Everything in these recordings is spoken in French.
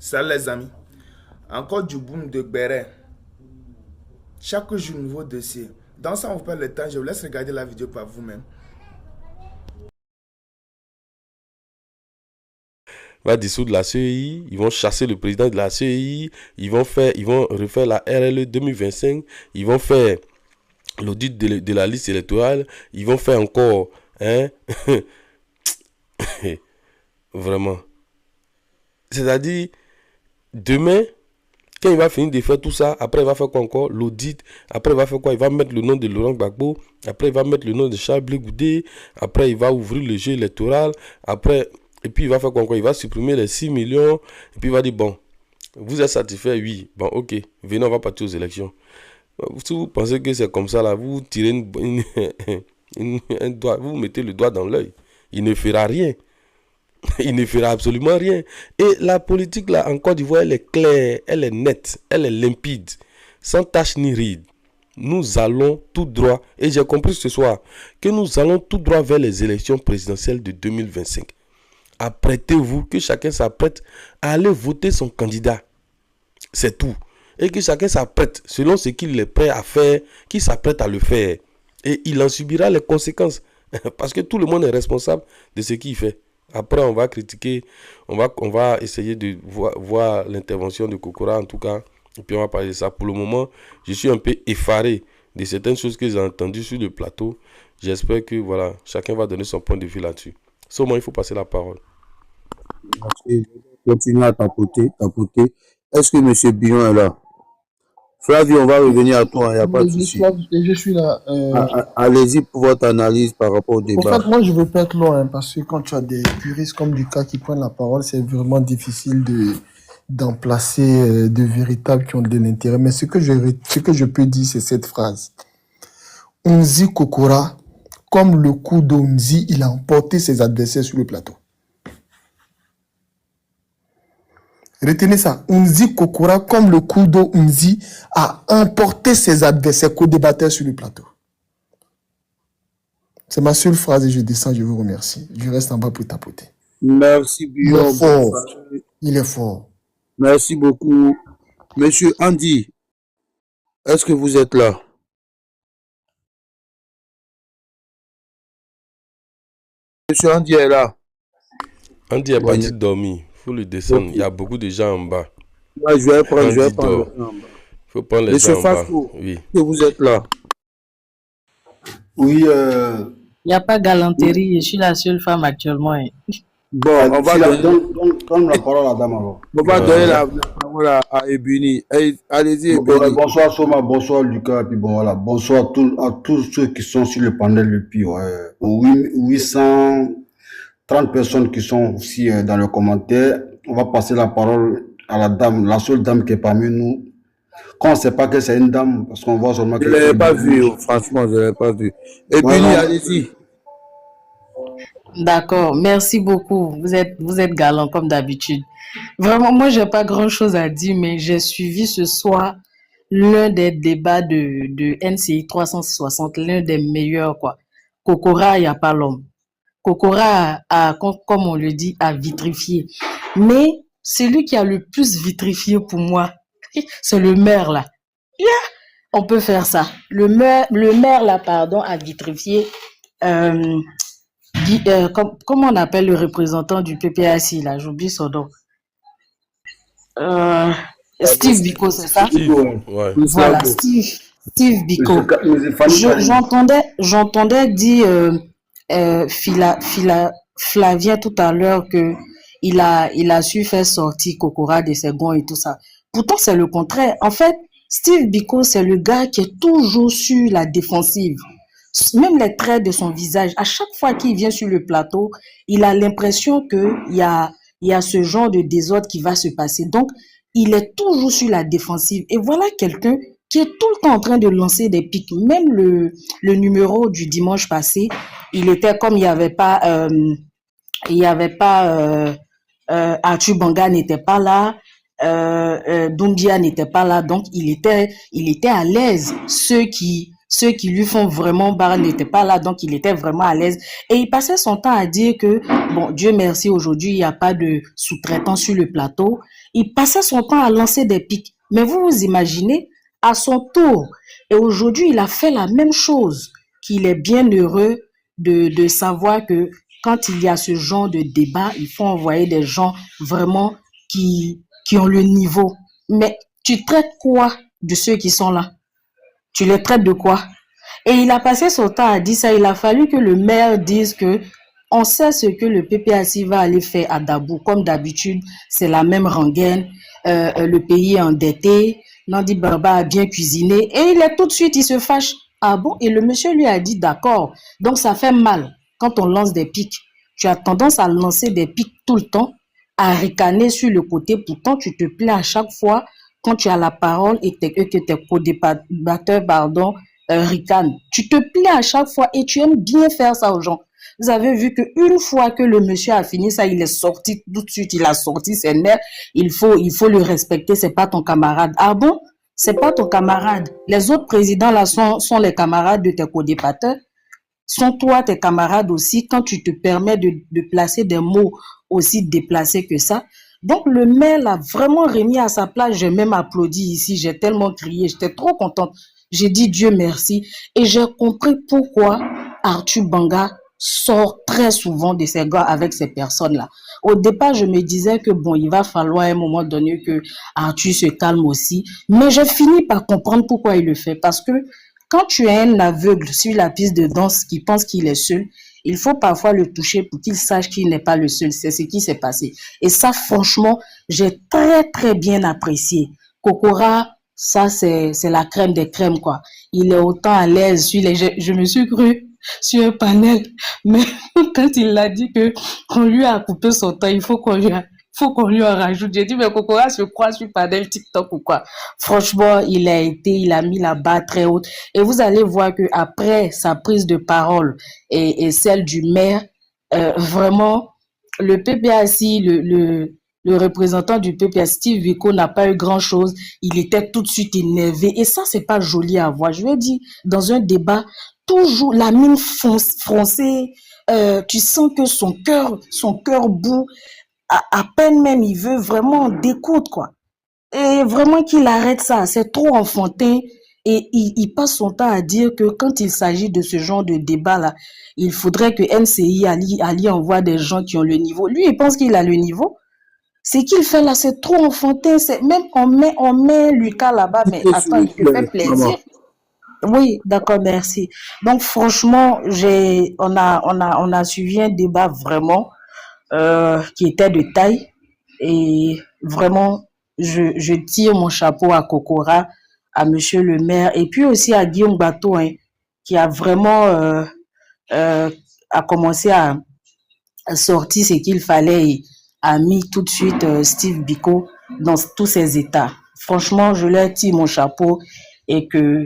Salut les amis. Encore du boom de Béret. Chaque jour, nouveau dossier. Dans ça, on vous perd le temps. Je vous laisse regarder la vidéo par vous-même. Va dissoudre la CEI, ils vont chasser le président de la CEI, ils vont refaire la RLE 2025, ils vont faire l'audit de la liste électorale, ils vont faire encore, hein, vraiment. C'est-à-dire, demain, quand il va finir de faire tout ça, après il va faire quoi encore? L'audit, après il va faire quoi? Il va mettre le nom de Laurent Gbagbo, après il va mettre le nom de Charles Blé Goudé, après il va ouvrir le jeu électoral, après, et puis il va faire quoi encore? Il va supprimer les 6 millions, et puis il va dire, bon, vous êtes satisfait? Oui, bon, ok, venez, on va partir aux élections. Si vous pensez que c'est comme ça, là, vous tirez un doigt, vous mettez le doigt dans l'œil. Il ne fera rien. Il ne fera absolument rien. Et la politique, là, en Côte d'Ivoire, elle est claire, elle est nette, elle est limpide, sans tache ni ride. Nous allons tout droit, et j'ai compris ce soir, que nous allons tout droit vers les élections présidentielles de 2025. Apprêtez-vous, que chacun s'apprête à aller voter son candidat. C'est tout. Et que chacun s'apprête, selon ce qu'il est prêt à faire, qu'il s'apprête à le faire. Et il en subira les conséquences. Parce que tout le monde est responsable de ce qu'il fait. Après, on va critiquer, on va essayer de voir l'intervention de Kokora, en tout cas. Et puis, on va parler de ça. Pour le moment, je suis un peu effaré de certaines choses que j'ai entendues sur le plateau. J'espère que, voilà, chacun va donner son point de vue là-dessus. Seulement, il faut passer la parole. Merci. Continue à tapoter, tapoter. Est-ce que M. Billon est là? Flavie, on va revenir à toi, il n'y a pas de souci. Je suis là. Allez-y pour votre analyse par rapport au En débat. fait, moi, je veux pas être long, hein, parce que quand tu as des puristes comme Lucas qui prennent la parole, c'est vraiment difficile d'en placer de véritables qui ont de l'intérêt. Mais ce que je peux dire, c'est cette phrase. Onzi Kokora, comme le coup d'Onzi, il a emporté ses adversaires sur le plateau. Retenez ça. Onzi Kokora, comme le coup d'Onzi, a emporté ses adversaires co-débatteurs sur le plateau. C'est ma seule phrase et je descends, je vous remercie. Je reste en bas pour tapoter. Merci, Il Billon. est fort. Il est fort. Merci beaucoup. Monsieur Andy, est-ce que vous êtes là? Monsieur Andy est là. Andy est parti dormir. Il faut le descendre. Okay. Il y a beaucoup de gens en bas. Ouais, je vais prendre les gens en bas. Il faut prendre les Monsieur gens en bas. Fasco, oui. Est-ce que vous êtes là? Oui. Il n'y a pas de galanterie. Je suis la seule femme actuellement. Bon, on va donne la parole à la dame avant. On va donner la parole à Ebuni. Allez-y, Ebuni. Bonsoir Soma, bonsoir Lucas, puis bon voilà, bonsoir à tous ceux qui sont sur le panel depuis 830 personnes qui sont aussi dans le commentaire. On va passer la parole à la dame, la seule dame qui est parmi nous. Quand on ne sait pas que c'est une dame, parce qu'on voit seulement que... Je ne l'ai pas vu, franchement, je ne l'ai pas vu. Ebuni, allez-y. D'accord, merci beaucoup. Vous êtes galant comme d'habitude. Vraiment, moi, j'ai pas grand-chose à dire, mais j'ai suivi ce soir l'un des débats de NCI 360, l'un des meilleurs, quoi. Kokora, il n'y a pas l'homme. Kokora comme on le dit, a vitrifié. Mais celui qui a le plus vitrifié pour moi, c'est le maire, là. Yeah, on peut faire ça. Le maire, là, pardon, a vitrifié... comment on appelle le représentant du PPAC là? J'oublie son nom. Steve Biko, c'est ça? Ouais. Voilà, Steve Biko. J'entendais dire Flavien tout à l'heure que il a su faire sortir Kokora de ses gonds et tout ça. Pourtant, c'est le contraire. En fait, Steve Biko, c'est le gars qui est toujours sur la défensive. Même les traits de son visage, à chaque fois qu'il vient sur le plateau, il a l'impression qu'il y a ce genre de désordre qui va se passer. Donc, il est toujours sur la défensive. Et voilà quelqu'un qui est tout le temps en train de lancer des pics. Même le numéro du dimanche passé, il était comme il n'y avait pas... Arthur Banga n'était pas là, Doumbia n'était pas là, donc il était à l'aise. Ceux qui ceux qui lui font vraiment barre n'étaient pas là, donc il était vraiment à l'aise. Et il passait son temps à dire que, bon, Dieu merci, aujourd'hui, il n'y a pas de sous-traitant sur le plateau. Il passait son temps à lancer des pics. Mais vous vous imaginez, à son tour, et aujourd'hui, il a fait la même chose, qu'il est bien heureux de savoir que quand il y a ce genre de débat, il faut envoyer des gens vraiment qui ont le niveau. Mais tu traites quoi de ceux qui sont là? Tu les traites de quoi? Et il a passé son temps à dire ça. Il a fallu que le maire dise que on sait ce que le PPAC va aller faire à Dabou. Comme d'habitude, c'est la même rengaine. Le pays est endetté. Nandi Barba a bien cuisiné. Et il est tout de suite, il se fâche. Ah bon? Et le monsieur lui a dit d'accord. Donc ça fait mal quand on lance des pics. Tu as tendance à lancer des pics tout le temps, à ricaner sur le côté. Pourtant, tu te plais à chaque fois quand tu as la parole et que tes co-débatteurs, ricanent. Tu te plais à chaque fois et tu aimes bien faire ça aux gens. Vous avez vu qu'une fois que le monsieur a fini ça, il est sorti tout de suite, il a sorti ses nerfs. Il faut le respecter, c'est pas ton camarade. Ah bon? C'est pas ton camarade. Les autres présidents là sont les camarades de tes co-débatteurs. Sont toi tes camarades aussi quand tu te permets de placer des mots aussi déplacés que ça. Donc le maire l'a vraiment remis à sa place. J'ai même applaudi ici, j'ai tellement crié, j'étais trop contente. J'ai dit Dieu merci et j'ai compris pourquoi Arthur Banga sort très souvent de ces gars avec ces personnes-là. Au départ, je me disais que bon, il va falloir à un moment donné que Arthur se calme aussi, mais j'ai fini par comprendre pourquoi il le fait parce que quand tu es un aveugle sur la piste de danse qui pense qu'il est seul, il faut parfois le toucher pour qu'il sache qu'il n'est pas le seul. C'est ce qui s'est passé. Et ça, franchement, j'ai très, très bien apprécié. Kokora, ça, c'est la crème des crèmes, quoi. Il est autant à l'aise sur les... Je me suis cru sur un panel, mais quand il a dit qu'on lui a coupé son temps, il faut qu'on lui en rajoute. J'ai dit, mais Kokora se croit sur panel TikTok ou quoi? Franchement, il a mis la barre très haute. Et vous allez voir que après sa prise de parole et celle du maire, vraiment, le PPAC, le représentant du PPAC, Steve Biko, n'a pas eu grand chose. Il était tout de suite énervé. Et ça, c'est pas joli à voir. Je veux dire, dans un débat, toujours la mine froncée, tu sens que son cœur bout. À peine même, il veut vraiment d'écoute, quoi. Et vraiment qu'il arrête ça, c'est trop enfantin. Et il passe son temps à dire que quand il s'agit de ce genre de débat-là, il faudrait que NCI Ali envoie des gens qui ont le niveau. Lui, il pense qu'il a le niveau. Ce qu'il fait là, c'est trop enfantin. Même on met Lucas là-bas, mais attends, il te fait plaisir. Oui, d'accord, merci. Donc franchement, on a suivi un débat vraiment qui était de taille et vraiment je tire mon chapeau à Kokora, à monsieur le maire et puis aussi à Guillaume Bateau qui a vraiment a commencé à sortir ce qu'il fallait et a mis tout de suite Steve Biko dans tous ses états. Franchement, je leur tire mon chapeau et que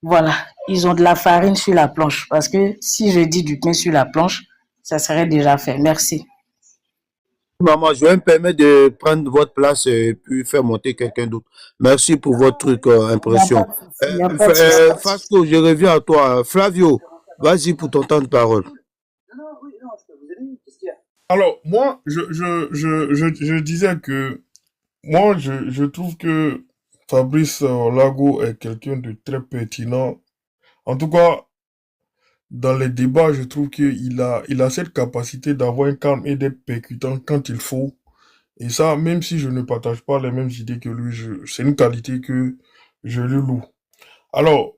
voilà, ils ont de la farine sur la planche parce que si je dis du pain sur la planche, ça serait déjà fait. Merci. Maman, je vais me permettre de prendre votre place et puis faire monter quelqu'un d'autre. Merci pour votre truc, impression. Fasco, je reviens à toi. Flavio, vas-y pour ton temps de parole. Alors, moi, je disais que moi, je trouve que Fabrice Lago est quelqu'un de très pertinent. En tout cas, dans les débats, je trouve qu'il a cette capacité d'avoir un calme et d'être percutant quand il faut. Et ça, même si je ne partage pas les mêmes idées que lui, c'est une qualité que je lui loue. Alors,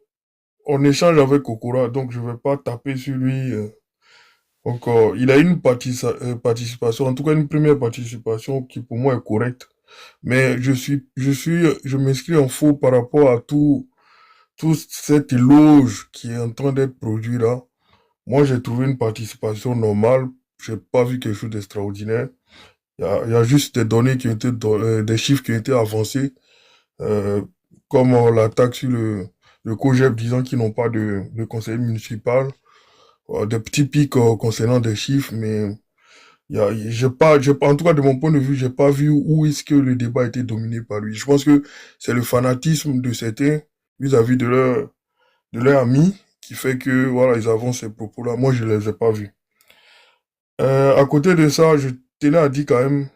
on échange avec Kokora, donc je ne vais pas taper sur lui. Donc, il a une participation, en tout cas une première participation qui pour moi est correcte. Mais je m'inscris en faux par rapport à tout cet éloge qui est en train d'être produit là. Moi, j'ai trouvé une participation normale. J'ai pas vu quelque chose d'extraordinaire. Il y a juste des données qui ont été, des chiffres qui ont été avancés, comme l'attaque sur le COGEP disant qu'ils n'ont pas de conseiller municipal, des petits pics concernant des chiffres, mais en tout cas de mon point de vue, j'ai pas vu où est-ce que le débat a été dominé par lui. Je pense que c'est le fanatisme de certains vis-à-vis de de leur ami qui fait que, voilà, ils avancent ces propos-là. Moi, je les ai pas vus. À côté de ça, je tenais à dire quand même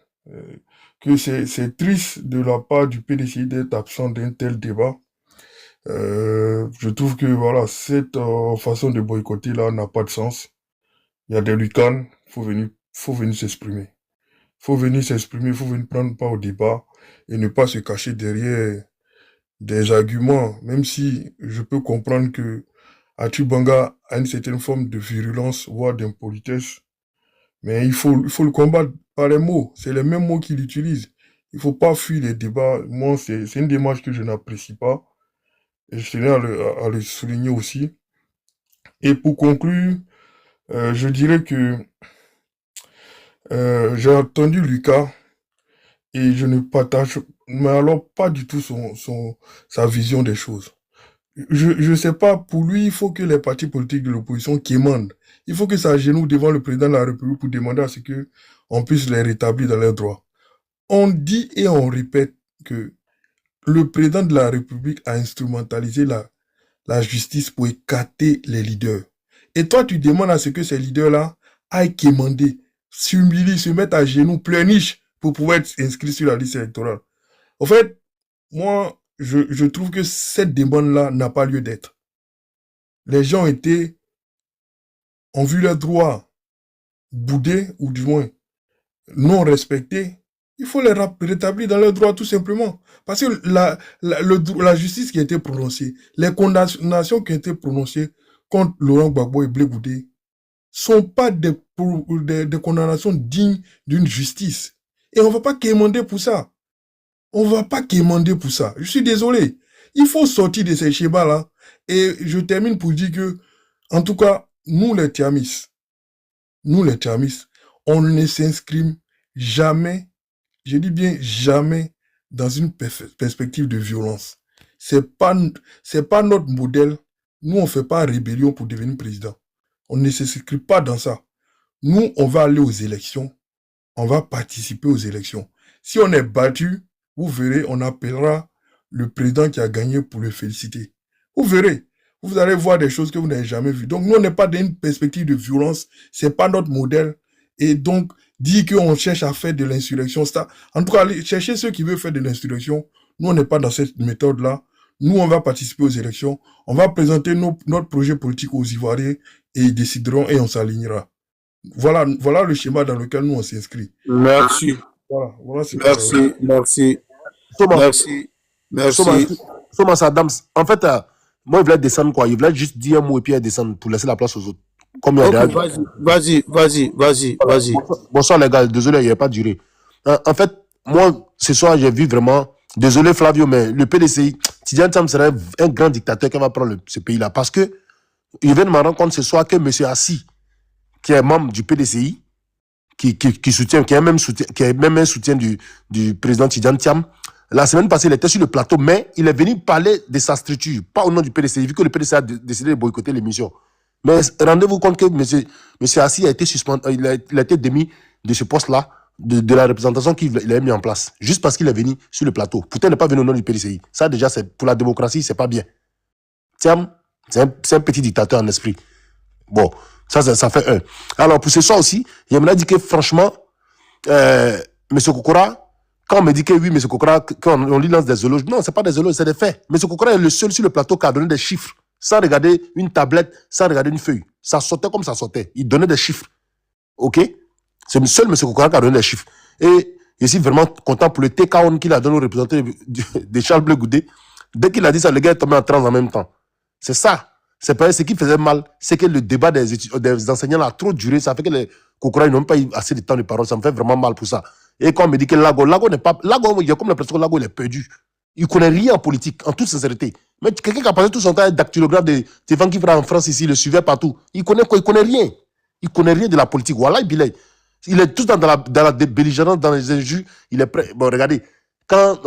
que c'est triste de la part du PDCI d'être absent d'un tel débat. Je trouve que voilà, cette façon de boycotter là n'a pas de sens. Il y a des lucanes, faut venir s'exprimer. Faut venir s'exprimer, faut venir prendre part au débat et ne pas se cacher derrière des arguments, même si je peux comprendre que Atubanga a une certaine forme de virulence, voire d'impolitesse, mais il faut le combattre par les mots. C'est les mêmes mots qu'il utilise. Il faut pas fuir les débats. Moi, c'est une démarche que je n'apprécie pas. Et je tenais à le souligner aussi. Et pour conclure, je dirais que j'ai entendu Lucas et je ne partage, mais alors pas du tout sa vision des choses. Je sais pas, pour lui, il faut que les partis politiques de l'opposition quémandent. Il faut que ça genoux devant le président de la République pour demander à ce que on puisse les rétablir dans leurs droits. On dit et on répète que le président de la République a instrumentalisé la justice pour écarter les leaders. Et toi, tu demandes à ce que ces leaders-là aillent quémander, s'humilient, se mettent à genoux, pleurnichent pour pouvoir être inscrits sur la liste électorale. En fait, moi, je trouve que cette demande-là n'a pas lieu d'être. Les gens ont vu leurs droits boudés, ou du moins non respectés. Il faut les rétablir dans leurs droits, tout simplement. Parce que la justice qui a été prononcée, les condamnations qui ont été prononcées contre Laurent Gbagbo et Blé Goudé sont pas des condamnations dignes d'une justice. Et on va pas quémander pour ça. On va pas quémander pour ça. Je suis désolé. Il faut sortir de ces schémas-là. Et je termine pour dire que, en tout cas, nous les Tiamis, on ne s'inscrit jamais, je dis bien jamais, dans une perspective de violence. C'est pas notre modèle. Nous, on fait pas rébellion pour devenir président. On ne s'inscrit pas dans ça. Nous, on va aller aux élections. On va participer aux élections. Si on est battu, vous verrez, on appellera le président qui a gagné pour le féliciter. Vous verrez. Vous allez voir des choses que vous n'avez jamais vues. Donc, nous, on n'est pas dans une perspective de violence. C'est pas notre modèle. Et donc, dire qu'on cherche à faire de l'insurrection, ça, en tout cas, aller chercher ceux qui veulent faire de l'insurrection, nous, on n'est pas dans cette méthode-là. Nous, on va participer aux élections. On va présenter notre projet politique aux Ivoiriens et ils décideront et on s'alignera. Voilà le schéma dans lequel nous, on s'inscrit. Merci. Voilà ce que Merci. Thomas, Merci. Thomas Adams, en fait, moi, il voulait descendre quoi? Il voulait juste dire un mot et puis descendre pour laisser la place aux autres. Comme il y a Vas-y. Bonsoir les gars, désolé, il n'y a pas duré. En fait, moi, ce soir, j'ai vu vraiment, désolé Flavio, mais le PDCI, Tidjane Thiam serait un grand dictateur qui va prendre ce pays-là. Parce que, il vient de me rendre compte ce soir que M. Assi, qui est membre du PDCI, qui soutient, qui est même un soutien du président Tidjane Thiam, la semaine passée, il était sur le plateau, mais il est venu parler de sa structure, pas au nom du PDCI, vu que le PDCI a décidé de boycotter l'émission. Mais rendez-vous compte que M. Assi a été suspendu, il a été démis de ce poste-là, de la représentation qu'il a mis en place, juste parce qu'il est venu sur le plateau. Pourtant, il n'est pas venu au nom du PDCI. Ça, déjà, pour la démocratie, c'est pas bien. Thiam, c'est un petit dictateur en esprit. Bon, ça fait un. Alors, pour ce soir aussi, il m'a dit que, franchement, M. Kokora, quand on me dit que oui, M. Kokora, quand on lui lance des éloges, non, c'est pas des éloges, c'est des faits. M. Kokora est le seul sur le plateau qui a donné des chiffres, sans regarder une tablette, sans regarder une feuille. Ça sortait comme ça sortait. Il donnait des chiffres. OK? C'est le seul M. Kokora qui a donné des chiffres. Et je suis vraiment content pour le TK1 qu'il a donné au représentant de Charles Blé Goudé. Dès qu'il a dit ça, le gars est tombé en transe en même temps. C'est ça. C'est pas ce qui faisait mal, c'est que le débat des enseignants a trop duré. Ça fait que les Kokora n'ont pas eu assez de temps de parole. Ça me fait vraiment mal pour ça. Et quand on me dit que Lago n'est pas. Lago, il y a comme l'impression que Lago il est perdu. Il ne connaît rien en politique, en toute sincérité. Mais quelqu'un qui a passé tout son temps à être dactylographe de Stéphane Kifra en France ici, il le suivait partout. Il connaît quoi? Il connaît rien. Il connaît rien de la politique. Voilà, il est tout dans la belligérance, dans les injures. Il est prêt. Bon, regardez. Quand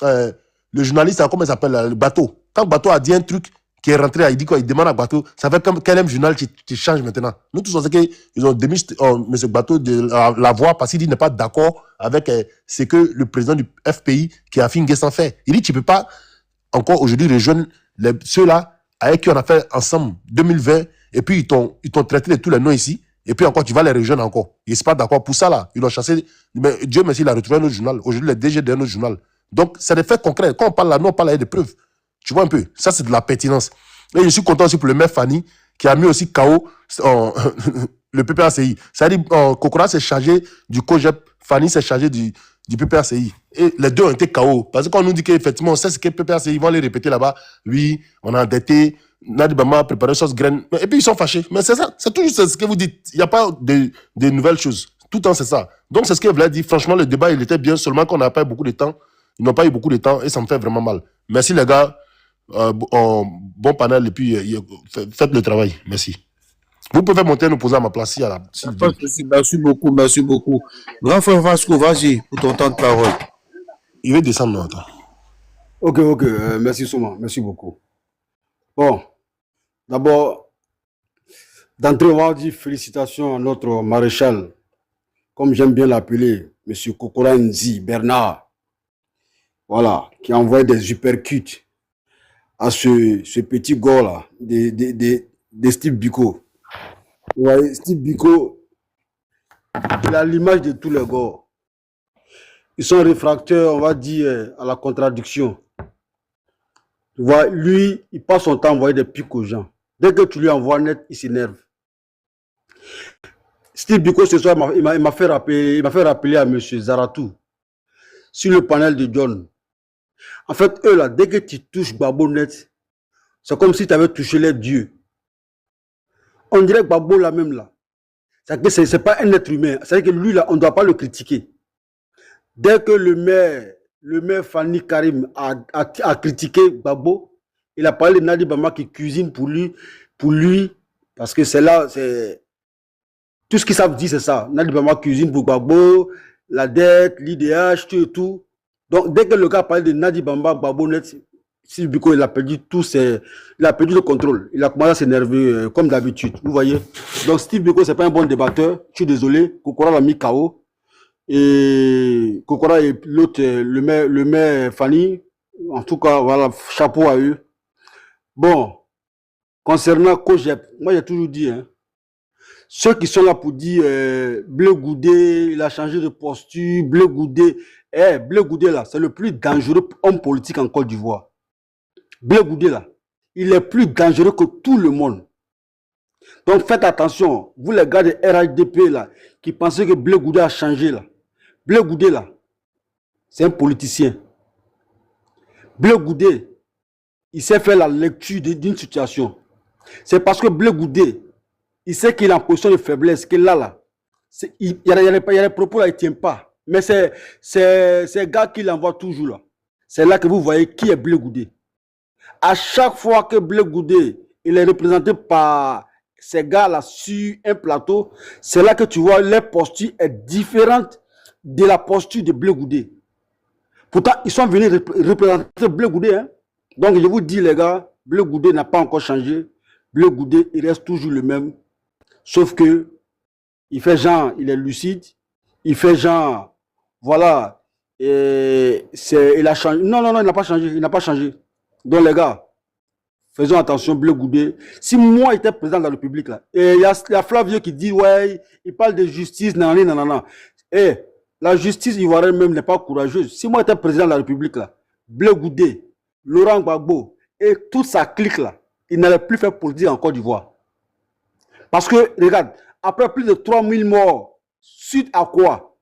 le journaliste, comment il s'appelle, le Bateau. Quand Bateau a dit un truc qui est rentré, il dit quoi? Il demande à Bateau, ça fait comme quel journal tu changes maintenant? Nous tous, on sait qu'ils ont démis M. Bateau de la voix parce qu'il dit n'est pas d'accord avec ce que le président du FPI qui a fait une guest en fait. Il dit tu ne peux pas encore aujourd'hui rejoindre ceux-là avec qui on a fait ensemble 2020, et puis ils t'ont traité de tous les noms ici, et puis encore, tu vas les rejoindre encore. Ils ne sont pas d'accord pour ça, là. Ils l'ont chassé. Mais Dieu merci, il a retrouvé notre journal. Aujourd'hui, les DG de notre journal. Donc, c'est des faits concrets. Quand on parle là, nous, on parle avec des preuves. Tu vois un peu? Ça, c'est de la pertinence. Et je suis content aussi pour le maire Fanny, qui a mis aussi KO le PPACI. C'est-à-dire, Kokora s'est chargé du COGEP, Fanny s'est chargé du PPACI. Et les deux ont été KO. Parce que quand on nous dit qu'effectivement, on sait ce qu'est PPACI, ils vont les répéter là-bas. Oui, on a endetté, Nadi Bama a préparé sauce graine. Et puis ils sont fâchés. Mais c'est ça, c'est toujours ce que vous dites. Il n'y a pas de nouvelles choses. Tout le temps, c'est ça. Donc c'est ce que Vlad dit. Franchement, le débat, il était bien, seulement qu'on n'a pas eu beaucoup de temps. Ils n'ont pas eu beaucoup de temps et ça me fait vraiment mal. Merci les gars. Bon panel et puis faites le travail. Merci. Vous pouvez monter nous poser à ma place ici. Merci beaucoup, merci beaucoup. Grand frère Vasco, vas-y pour ton temps de parole. Il va descendre non, attends. Ok, merci Souma, merci beaucoup. Bon, d'abord, d'entrée, on va dire félicitations à notre maréchal, comme j'aime bien l'appeler, M. Kokora Nzi Bernard, voilà, qui a envoyé des uppercuts à ce petit gars-là, de Steve Biko. Vous voyez, Steve Biko, il a l'image de tous les gars. Ils sont réfractaires, on va dire, à la contradiction. Tu vois, lui, il passe son temps à envoyer des pics aux gens. Dès que tu lui envoies net, il s'énerve. Steve Biko, ce soir, il m'a fait rappeler à M. Zaratou sur le panel de John. En fait, eux là, dès que tu touches Babo net, c'est comme si tu avais touché les dieux. On dirait que Babo là même là, c'est pas un être humain. C'est-à-dire que lui là, on ne doit pas le critiquer. Dès que le maire Fanny Karim a critiqué Babo, il a parlé de Nadi Bama qui cuisine pour lui, parce que c'est là, c'est tout ce qu'ils savent dire, c'est ça. Nadi Bama cuisine pour Babo, la dette, l'IDH, tout. Donc, dès que le gars a parlé de Nadi Bamba, Babo Net, Steve Biko, il a perdu le contrôle. Il a commencé à s'énerver comme d'habitude. Vous voyez? Donc, Steve Biko, c'est pas un bon débatteur. Je suis désolé. Kokora l'a mis KO. Et Kokora et l'autre, le maire Fanny. En tout cas, voilà, chapeau à eux. Bon, concernant Kojep, moi j'ai toujours dit, hein, ceux qui sont là pour dire Bleu Goudé, il a changé de posture, Bleu Goudé, Bleu Goudé là, c'est le plus dangereux homme politique en Côte d'Ivoire. Bleu Goudé là, il est plus dangereux que tout le monde. Donc faites attention, vous les gars de RHDP là, qui pensez que Bleu Goudé a changé là. Bleu Goudé là, c'est un politicien. Bleu Goudé, il sait faire la lecture d'une situation. C'est parce que Bleu Goudé, il sait qu'il est en position de faiblesse, qu'il là. Il y a les propos là, il ne tient pas. Mais c'est gars qui l'envoie toujours là. C'est là que vous voyez qui est Bleu Goudé. À chaque fois que Bleu Goudé, il est représenté par ces gars-là sur un plateau, c'est là que tu vois leur posture est différente de la posture de Bleu Goudé. Pourtant, ils sont venus représenter Bleu Goudé. Hein? Donc, je vous dis, les gars, Bleu Goudé n'a pas encore changé. Bleu Goudé, il reste toujours le même. Sauf que, il fait genre, il est lucide. Il fait genre, voilà, il a changé. Non, il n'a pas changé. Il n'a pas changé. Donc, les gars, faisons attention, Bleu Goudé. Si moi, j'étais président de la République, là, et il y a Flavio qui dit, ouais, il parle de justice, nanana. Et la justice ivoirienne même n'est pas courageuse. Si moi, j'étais président de la République, là, Bleu Goudé, Laurent Gbagbo et toute sa clique, là, il n'allait plus faire politique en Côte d'Ivoire. Parce que, regarde, après plus de 3000 morts, suite à quoi?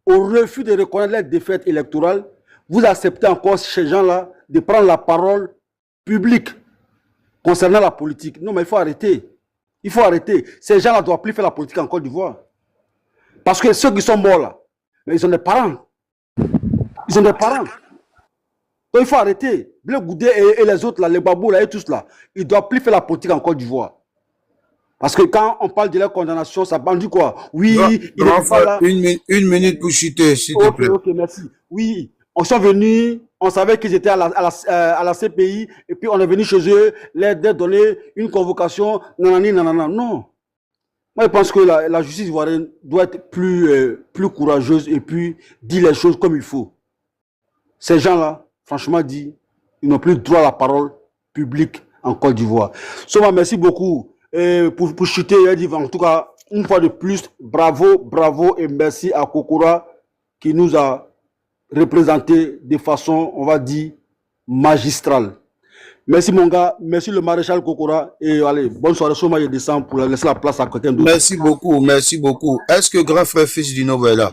Au refus de reconnaître les défaites électorales, vous acceptez encore ces gens-là de prendre la parole publique concernant la politique. Non, mais il faut arrêter. Il faut arrêter. Ces gens-là ne doivent plus faire la politique en Côte d'Ivoire. Parce que ceux qui sont morts là, mais ils ont des parents. Ils ont des parents. Donc il faut arrêter. Bleu Goudé et les autres là, les babous là et tous là, ils ne doivent plus faire la politique en Côte d'Ivoire. Parce que quand on parle de la condamnation, ça parle du quoi? Oui, il est pas là. Une minute pour chuter, s'il te plaît. Ok, merci. Oui, on sont venus, on savait qu'ils étaient à la CPI, et puis on est venu chez eux, leur donner une convocation, nanana. Non. Moi, je pense que la justice ivoirienne doit être plus courageuse et puis dire les choses comme il faut. Ces gens-là, franchement dit, ils n'ont plus droit à la parole publique en Côte d'Ivoire. Soma, merci beaucoup. Et pour chuter, en tout cas, une fois de plus, bravo et merci à Kokora qui nous a représenté de façon, on va dire, magistrale. Merci mon gars, merci le maréchal Kokora et allez, bonne soirée. Soma, je descends pour laisser la place à quelqu'un d'autre. Merci beaucoup, merci beaucoup. Est-ce que grand frère Fils du Nouveau est là?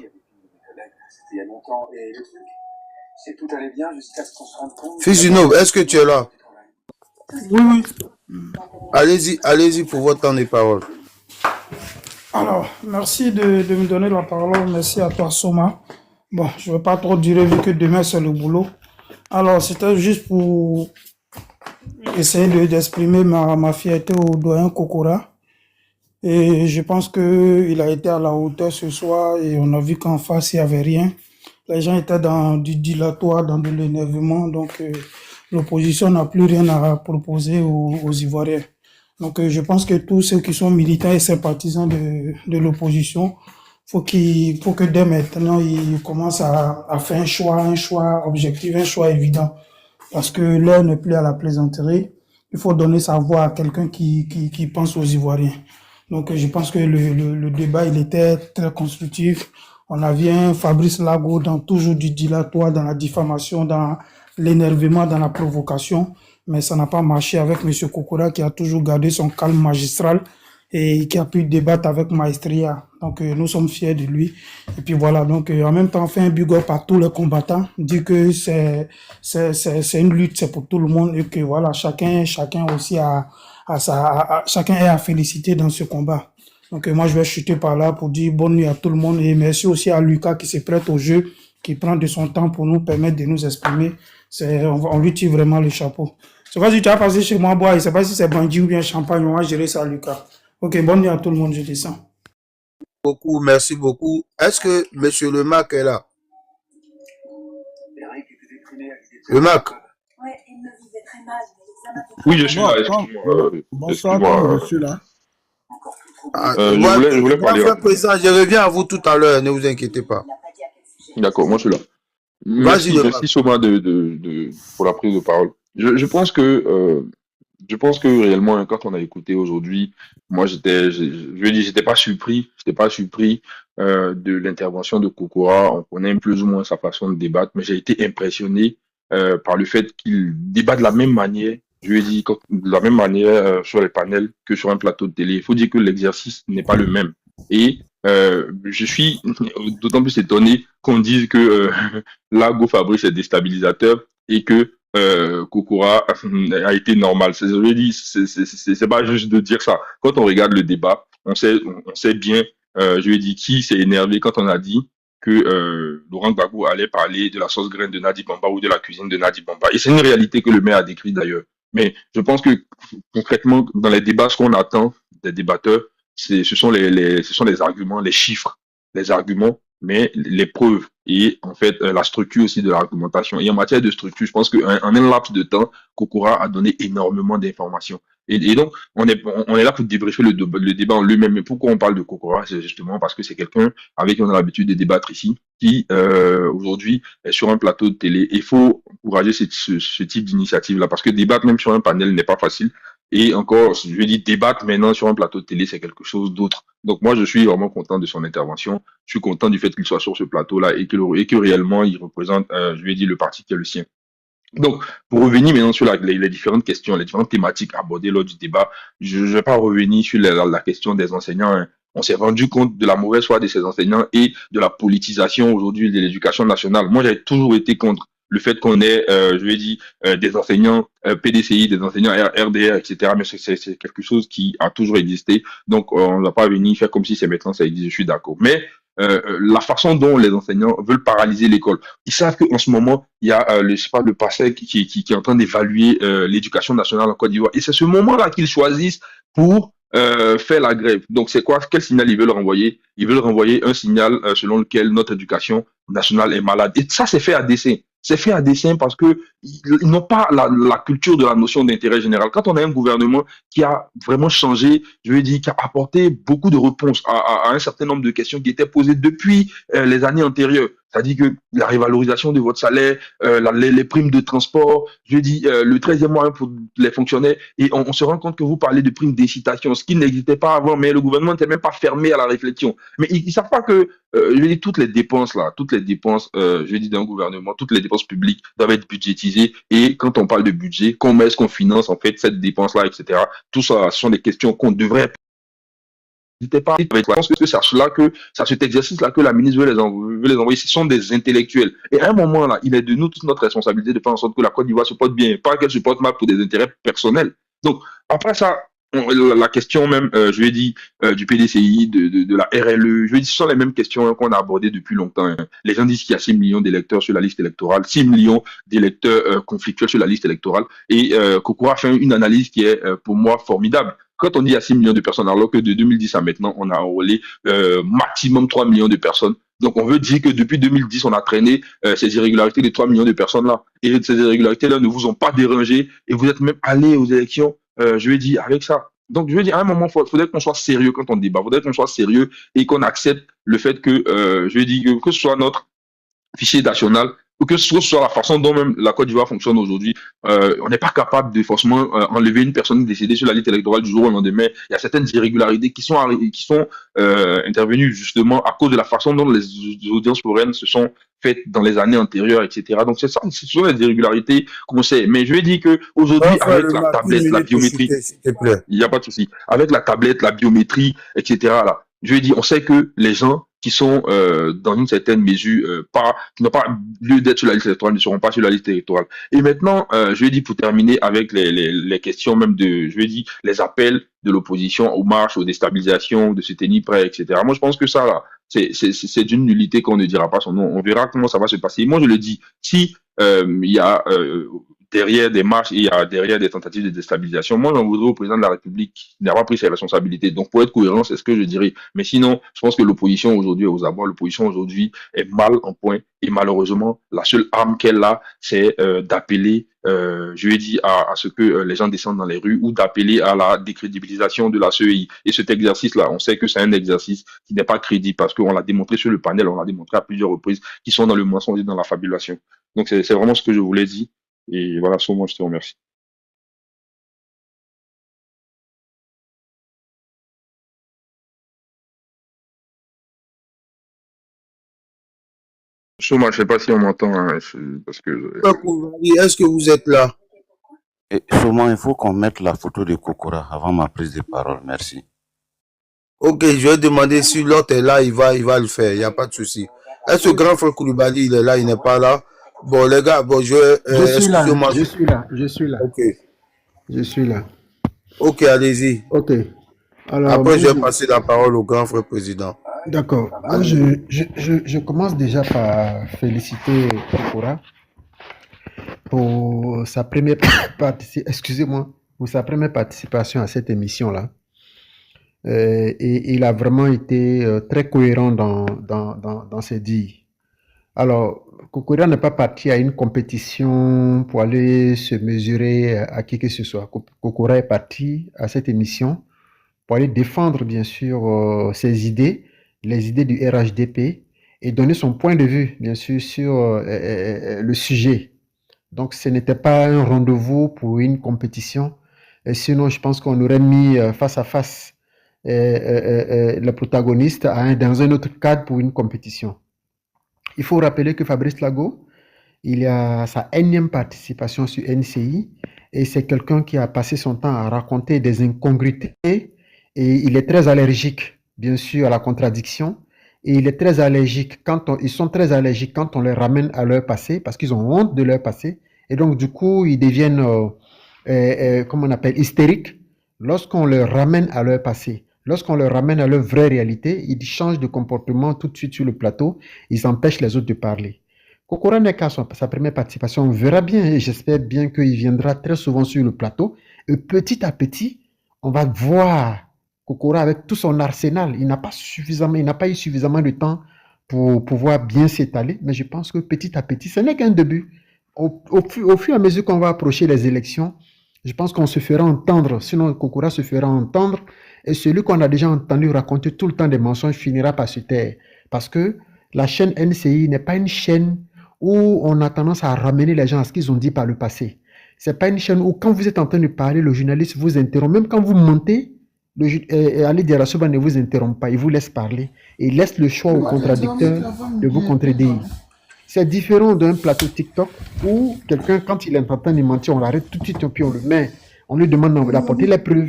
Il y a longtemps et le truc, c'est tout allait bien jusqu'à ce qu'on se rende compte. Fils du Nouveau, est-ce que tu es là? Oui. Allez-y pour votre temps de parole. Alors, merci de me donner la parole. Merci à toi, Soma. Bon, je ne vais pas trop durer vu que demain, c'est le boulot. Alors, c'était juste pour essayer d'exprimer ma fierté au doyen Kokora. Et je pense qu'il a été à la hauteur ce soir et on a vu qu'en face, il n'y avait rien. Les gens étaient dans du dilatoire, dans de l'énervement. Donc, l'opposition n'a plus rien à proposer aux Ivoiriens. Donc, je pense que tous ceux qui sont militants et sympathisants de l'opposition, faut que dès maintenant, ils commencent à faire un choix objectif, un choix évident. Parce que l'heure n'est plus à la plaisanterie. Il faut donner sa voix à quelqu'un qui pense aux Ivoiriens. Donc, je pense que le débat, il était très constructif. On a vu un Fabrice Lago dans toujours du dilatoire, dans la diffamation, dans l'énervement, dans la provocation. Mais ça n'a pas marché avec M. Kokora qui a toujours gardé son calme magistral et qui a pu débattre avec maestria. Donc, nous sommes fiers de lui. Et puis voilà, donc en même temps, on fait un big up à tous les combattants, dit que c'est une lutte, c'est pour tout le monde et que voilà, chacun aussi chacun est à féliciter dans ce combat. Donc moi, je vais chuter par là pour dire bonne nuit à tout le monde et merci aussi à Lucas qui se prête au jeu, qui prend de son temps pour nous permettre de nous exprimer. On lui tire vraiment le chapeau. C'est pas si tu as passé chez moi boire, je sais pas si c'est bandit ou bien champagne, on va gérer ça, Lucas. Ok, bonne nuit à tout le monde, je descends. Merci beaucoup. Est-ce que monsieur le Mac est là? Le Mac? Oui, je suis là. Excuse-moi. Bonsoir, je suis là. Je voulais parler. Président, je reviens à vous tout à l'heure, ne vous inquiétez pas. D'accord, moi je suis là. Merci Soma pour la prise de parole. Je pense que réellement, quand on a écouté aujourd'hui, moi j'étais pas surpris de l'intervention de Kokora. On connaît plus ou moins sa façon de débattre, mais j'ai été impressionné par le fait qu'il débat de la même manière. Je lui ai dit de la même manière sur les panels que sur un plateau de télé. Il faut dire que l'exercice n'est pas le même. Et je suis d'autant plus étonné qu'on dise que Lago Fabrice est déstabilisateur et que Kokora a été normal. Je lui ai dit, c'est pas juste de dire ça. Quand on regarde le débat, on sait bien, je lui ai dit qui s'est énervé quand on a dit que Laurent Gbagbo allait parler de la sauce graine de Nadi Bamba ou de la cuisine de Nadi Bamba. Et c'est une réalité que le maire a décrite d'ailleurs. Mais je pense que concrètement, dans les débats, ce qu'on attend des débatteurs, ce sont les arguments, les chiffres, les arguments, mais les preuves et en fait la structure aussi de l'argumentation. Et en matière de structure, je pense qu'en un laps de temps, Kokora a donné énormément d'informations. Et donc, on est là pour débriefer le débat en lui-même. Mais pourquoi on parle de Kokora? C'est justement parce que c'est quelqu'un avec qui on a l'habitude de débattre ici, qui aujourd'hui est sur un plateau de télé. Il faut encourager ce type d'initiative-là, parce que débattre même sur un panel n'est pas facile. Et encore, je dis débattre maintenant sur un plateau de télé, c'est quelque chose d'autre. Donc moi, je suis vraiment content de son intervention. Je suis content du fait qu'il soit sur ce plateau-là et que réellement, il représente, je lui ai dit, le parti qui est le sien. Donc, pour revenir maintenant sur les différentes questions, les différentes thématiques abordées lors du débat, je ne vais pas revenir sur la question des enseignants. Hein. On s'est rendu compte de la mauvaise foi de ces enseignants et de la politisation aujourd'hui de l'éducation nationale. Moi, j'ai toujours été contre le fait qu'on ait, je lui ai dit, des enseignants PDCI, des enseignants RDR, etc. Mais c'est quelque chose qui a toujours existé. Donc, on ne va pas venir faire comme si c'est maintenant ça existe. Je suis d'accord. Mais la façon dont les enseignants veulent paralyser l'école, ils savent qu'en ce moment, il y a le PASEC qui est en train d'évaluer l'éducation nationale en Côte d'Ivoire. Et c'est ce moment-là qu'ils choisissent pour faire la grève. Donc, c'est quoi? Quel signal ils veulent renvoyer? Ils veulent renvoyer un signal selon lequel notre éducation nationale est malade. Et ça, c'est fait à dessein. C'est fait à dessein parce que ils n'ont pas la culture de la notion d'intérêt général. Quand on a un gouvernement qui a vraiment changé, je veux dire, qui a apporté beaucoup de réponses à un certain nombre de questions qui étaient posées depuis les années antérieures, C'est-à-dire que la révalorisation de votre salaire, les primes de transport, je dis le 13e mois pour les fonctionnaires, et on se rend compte que vous parlez de primes d'incitation, ce qui n'existait pas avant, mais le gouvernement n'était même pas fermé à la réflexion. Mais ils ne savent pas que, je dis, toutes les dépenses je dis, d'un gouvernement, toutes les dépenses publiques doivent être budgétisées, et quand on parle de budget, comment est-ce qu'on finance, en fait, cette dépense-là, etc. Tout ça, ce sont des questions qu'on devrait pas. Je pense que c'est cet exercice-là que la ministre veut les envoyer. Ce sont des intellectuels. Et à un moment, là, il est de nous toute notre responsabilité de faire en sorte que la Côte d'Ivoire se porte bien, pas qu'elle se porte mal pour des intérêts personnels. Donc, après ça, la question même, je lui ai dit, du PDCI, de la RLE, je lui ai dit, ce sont les mêmes questions qu'on a abordées depuis longtemps. Hein. Les gens disent qu'il y a 6 millions d'électeurs sur la liste électorale, 6 millions d'électeurs conflictuels sur la liste électorale. Et Kokora a fait une analyse qui est, pour moi, formidable. Quand on dit à 6 millions de personnes, alors que de 2010 à maintenant, on a enrôlé maximum 3 millions de personnes. Donc, on veut dire que depuis 2010, on a traîné ces irrégularités de 3 millions de personnes-là. Et ces irrégularités-là ne vous ont pas dérangé et vous êtes même allés aux élections, je vais dire, avec ça. Donc, je veux dire, à un moment, il faudrait qu'on soit sérieux quand on débat. Il faudrait qu'on soit sérieux et qu'on accepte le fait que, je vais dire, que ce soit notre fichier national, ou que ce soit la façon dont même la Côte d'Ivoire fonctionne aujourd'hui, on n'est pas capable de forcément enlever une personne décédée sur la liste électorale du jour au lendemain. Il y a certaines irrégularités qui sont intervenues justement à cause de la façon dont les audiences foraines se sont faites dans les années antérieures, etc. Donc c'est ça, ce sont les irrégularités qu'on sait. Mais je vais dire que aujourd'hui, avec la tablette, la biométrie, il n'y a pas de souci. Avec la tablette, la biométrie, etc. Là, je vais dire, on sait que les gens qui sont dans une certaine mesure qui n'ont pas lieu d'être sur la liste électorale ne seront pas sur la liste électorale. Et maintenant, je vais dire pour terminer avec les questions même les appels de l'opposition aux marches, aux déstabilisations, de se tenir prêt, etc. Moi, je pense que ça là, c'est d'une nullité qu'on ne dira pas son nom. On verra comment ça va se passer. Moi, je le dis, si il y a derrière des marches et il y a derrière des tentatives de déstabilisation. Moi, j'en voudrais au président de la République qui n'a pas pris ses responsabilités. Donc, pour être cohérent, c'est ce que je dirais. Mais sinon, je pense que l'opposition aujourd'hui est aux abois. L'opposition aujourd'hui est mal en point. Et malheureusement, la seule arme qu'elle a, c'est d'appeler, je lui ai dit, à ce que les gens descendent dans les rues ou d'appeler à la décrédibilisation de la CEI. Et cet exercice-là, on sait que c'est un exercice qui n'est pas crédible parce qu'on l'a démontré sur le panel, on l'a démontré à plusieurs reprises, qui sont dans le mensonge et dans la fabulation. Donc, c'est vraiment ce que je voulais dire. Et voilà, sur moi, je te remercie. Souma, je ne sais pas si on m'entend, hein, parce que... Est-ce que vous êtes là? Souma, il faut qu'on mette la photo de Kokora avant ma prise de parole. Merci. Ok, je vais demander si l'autre est là, il va le faire, il n'y a pas de souci. Est-ce que grand frère Koulibaly, il est là, il n'est pas là? Bon, les gars, bon, je suis là. Ok. Je suis là. Ok, allez-y. Ok. Alors, après, je vais passer la parole au grand frère président. D'accord. Je commence déjà par féliciter Kokora pour sa première participation à cette émission-là. Et il a vraiment été très cohérent dans ses dires. Alors, Kokora n'est pas parti à une compétition pour aller se mesurer à qui que ce soit. Kokora est parti à cette émission pour aller défendre, bien sûr, ses idées, les idées du RHDP, et donner son point de vue, bien sûr, sur le sujet. Donc, ce n'était pas un rendez-vous pour une compétition. Et sinon, je pense qu'on aurait mis face à face le protagoniste dans un autre cadre pour une compétition. Il faut rappeler que Fabrice Lago, il a sa énième participation sur NCI et c'est quelqu'un qui a passé son temps à raconter des incongruités et il est très allergique, bien sûr, à la contradiction et il est très allergique ils sont très allergiques quand on les ramène à leur passé parce qu'ils ont honte de leur passé et donc du coup ils deviennent, comment on appelle, hystériques lorsqu'on les ramène à leur passé. Lorsqu'on leur ramène à leur vraie réalité, ils changent de comportement tout de suite sur le plateau, ils empêchent les autres de parler. Kokora n'est qu'à sa première participation, on verra bien et j'espère bien qu'il viendra très souvent sur le plateau. Et petit à petit, on va voir Kokora avec tout son arsenal. Il n'a pas eu suffisamment de temps pour pouvoir bien s'étaler, mais je pense que petit à petit, ce n'est qu'un début. Au fur et à mesure qu'on va approcher les élections, je pense qu'on se fera entendre, sinon Kokora se fera entendre. Et celui qu'on a déjà entendu raconter tout le temps des mensonges finira par se taire. Parce que La chaîne NCI n'est pas une chaîne où on a tendance à ramener les gens à ce qu'ils ont dit par le passé. C'est pas une chaîne où quand vous êtes en train de parler, le journaliste vous interrompt. Même quand vous montez, Ali Diarassoba ne vous interrompt pas, il vous laisse parler et il laisse le choix au contradicteur de vous contredire. C'est différent d'un plateau TikTok où quelqu'un, quand il est en train de mentir, on l'arrête tout de suite et puis on le met. On lui demande d'apporter les preuves.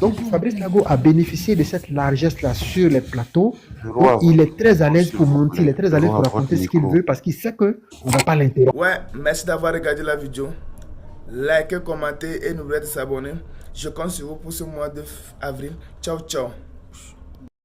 Donc, Fabrice Lago a bénéficié de cette largesse-là sur les plateaux. Donc, il est très à l'aise pour mentir, il est très à l'aise pour raconter ce qu'il veut parce qu'il sait qu'on ne va pas l'interrompre. Ouais, merci d'avoir regardé la vidéo. Likez, commentez et n'oubliez pas de s'abonner. Je compte sur vous pour ce mois de avril. Ciao, ciao.